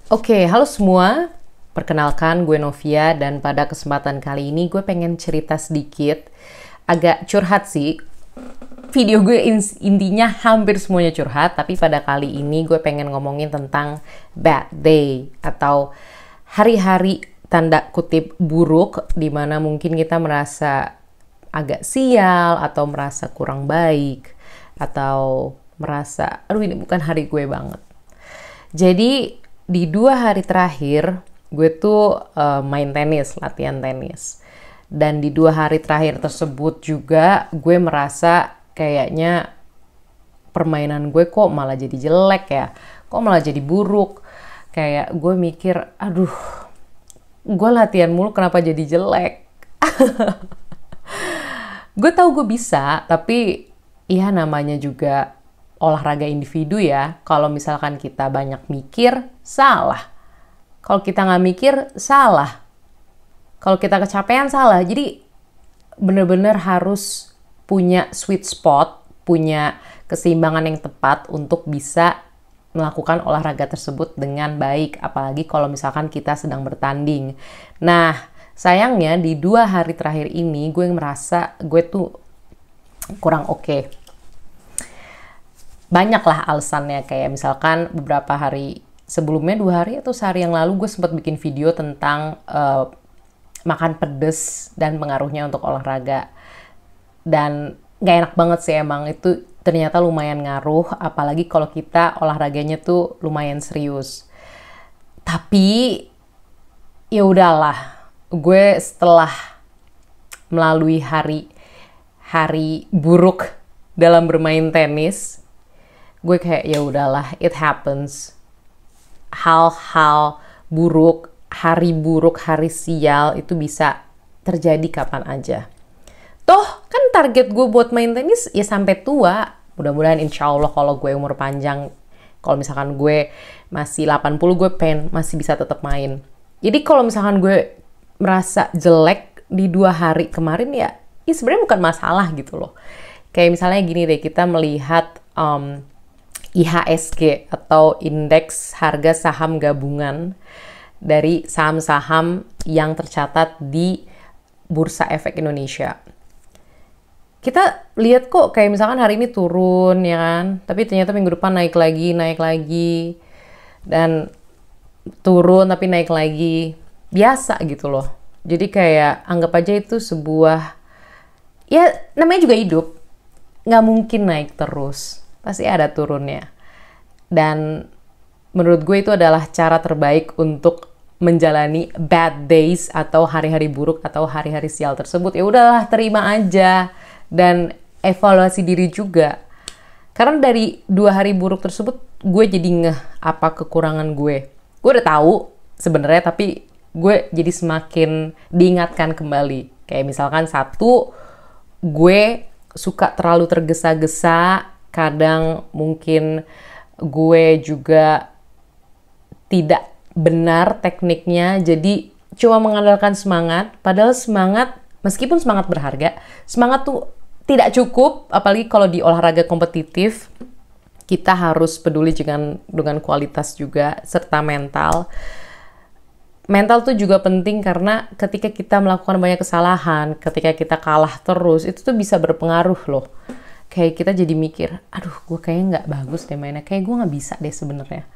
Oke, halo semua. Perkenalkan, gue Novia dan pada kesempatan kali ini gue pengen cerita sedikit. Agak curhat sih. Video gue intinya hampir semuanya curhat, tapi pada kali ini gue pengen ngomongin tentang bad day atau hari-hari tanda kutip buruk di mana mungkin kita merasa agak sial atau merasa kurang baik atau merasa aduh ini bukan hari gue banget. Jadi di 2 hari terakhir gue tuh main tenis, latihan tenis. Dan di 2 hari terakhir tersebut juga gue merasa kayaknya permainan gue kok malah jadi jelek ya. Kok malah jadi buruk. Kayak gue mikir, aduh gue latihan mulu kenapa jadi jelek. Gue tahu gue bisa, tapi ya namanya juga olahraga individu ya. Kalau misalkan kita banyak mikir, salah. Kalau kita nggak mikir, salah. Kalau kita kecapean, salah. Jadi bener-bener harus punya sweet spot, punya keseimbangan yang tepat untuk bisa melakukan olahraga tersebut dengan baik. Apalagi kalau misalkan kita sedang bertanding. Nah, sayangnya di 2 hari terakhir ini gue merasa gue tuh kurang oke. Banyak lah alasannya, kayak misalkan beberapa hari sebelumnya, 2 hari atau sehari yang lalu gue sempat bikin video tentang makan pedes dan pengaruhnya untuk olahraga. Dan gak enak banget sih emang, itu ternyata lumayan ngaruh, apalagi kalau kita olahraganya tuh lumayan serius. Tapi ya udahlah, gue setelah melalui hari buruk dalam bermain tenis, gue kayak ya udahlah, it happens. Hal-hal buruk, hari sial itu bisa terjadi kapan aja. Toh kan target gue buat main tenis ya sampai tua. Mudah-mudahan insya Allah kalau gue umur panjang, kalau misalkan gue masih 80, gue pengen masih bisa tetap main. Jadi kalau misalkan gue merasa jelek di 2 hari kemarin ya sebenarnya bukan masalah gitu loh. Kayak misalnya gini deh, kita melihat IHSG atau Indeks Harga Saham Gabungan dari saham-saham yang tercatat di Bursa Efek Indonesia. Kita lihat kok kayak misalkan hari ini turun ya kan, tapi ternyata minggu depan naik lagi, dan turun tapi naik lagi. Biasa gitu loh. Jadi kayak anggap aja itu sebuah, ya namanya juga hidup. Nggak mungkin naik terus. Pasti ada turunnya. Dan menurut gue itu adalah cara terbaik untuk menjalani bad days atau hari-hari buruk atau hari-hari sial tersebut. Ya udahlah, terima aja dan evaluasi diri juga. Karena dari 2 hari buruk tersebut gue jadi ngeh apa kekurangan gue. Gue udah tahu sebenarnya, tapi gue jadi semakin diingatkan kembali. Kayak misalkan satu, gue suka terlalu tergesa-gesa. Kadang mungkin gue juga tidak benar tekniknya, jadi cuma mengandalkan semangat. Padahal semangat, meskipun semangat berharga, semangat tuh tidak cukup. Apalagi kalau di olahraga kompetitif, kita harus peduli dengan kualitas juga, serta mental. Mental tuh juga penting karena ketika kita melakukan banyak kesalahan, ketika kita kalah terus, itu tuh bisa berpengaruh loh. Kayak kita jadi mikir, aduh gue kayaknya nggak bagus deh mainnya, kayak gue nggak bisa deh sebenarnya.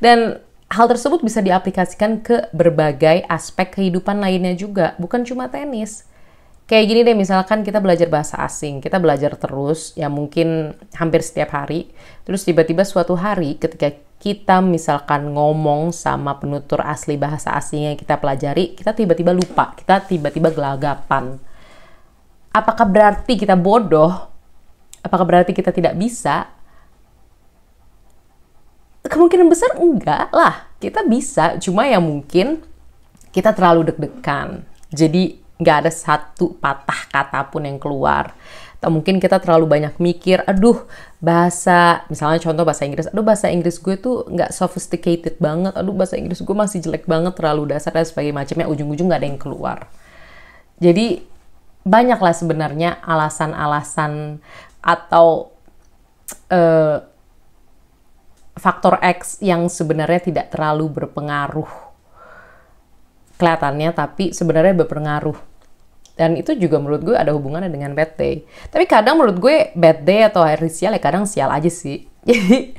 Dan hal tersebut bisa diaplikasikan ke berbagai aspek kehidupan lainnya juga, bukan cuma tenis. Kayak gini deh, misalkan kita belajar bahasa asing, kita belajar terus, ya mungkin hampir setiap hari, terus tiba-tiba suatu hari ketika kita misalkan ngomong sama penutur asli bahasa asing yang kita pelajari, kita tiba-tiba lupa, kita tiba-tiba gelagapan. Apakah berarti kita bodoh? Apakah berarti kita tidak bisa? Kemungkinan besar enggak lah. Kita bisa, cuma ya mungkin kita terlalu deg-degan. Jadi nggak ada satu patah kata pun yang keluar. Atau mungkin kita terlalu banyak mikir, aduh bahasa, misalnya contoh bahasa Inggris, aduh bahasa Inggris gue tuh nggak sophisticated banget, aduh bahasa Inggris gue masih jelek banget, terlalu dasar dan sebagainya macamnya, ujung-ujung nggak ada yang keluar. Jadi banyaklah sebenarnya alasan-alasan atau faktor X yang sebenarnya tidak terlalu berpengaruh kelihatannya, tapi sebenarnya berpengaruh. Dan itu juga menurut gue ada hubungannya dengan bad day. Tapi kadang menurut gue bad day atau hari sial ya kadang sial aja sih. Jadi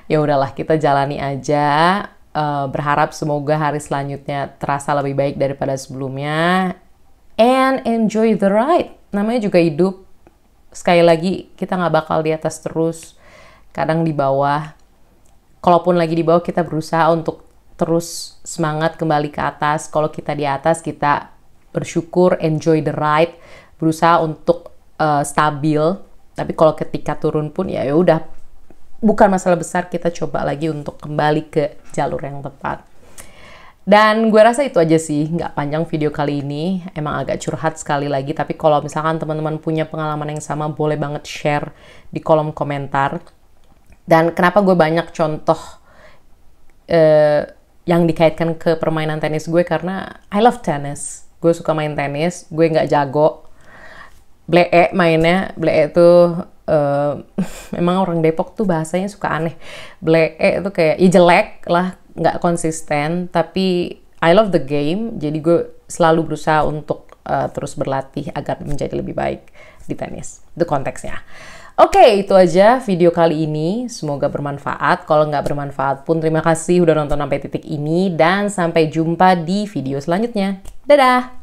ya udahlah, kita jalani aja. Berharap semoga hari selanjutnya terasa lebih baik daripada sebelumnya. And enjoy the ride. Namanya juga hidup. Sekali lagi, kita nggak bakal di atas terus. Kadang di bawah. Kalaupun lagi di bawah, kita berusaha untuk terus semangat kembali ke atas. Kalau kita di atas, kita bersyukur, enjoy the ride, berusaha untuk stabil. Tapi kalau ketika turun pun ya udah, bukan masalah besar, kita coba lagi untuk kembali ke jalur yang tepat. Dan gue rasa itu aja sih, nggak panjang video kali ini, emang agak curhat sekali lagi. Tapi kalau misalkan teman-teman punya pengalaman yang sama, boleh banget share di kolom komentar. Dan kenapa gue banyak contoh yang dikaitkan ke permainan tenis gue, karena I love tennis. Gue suka main tenis, gue nggak jago. Blee mainnya, blee tuh memang orang Depok tuh bahasanya suka aneh. Blee itu kayak, ya jelek lah, nggak konsisten. Tapi I love the game, jadi gue selalu berusaha untuk terus berlatih agar menjadi lebih baik di tenis. Itu konteksnya. Oke, itu aja video kali ini. Semoga bermanfaat. Kalau nggak bermanfaat pun terima kasih udah nonton sampai titik ini. Dan sampai jumpa di video selanjutnya. Dadah!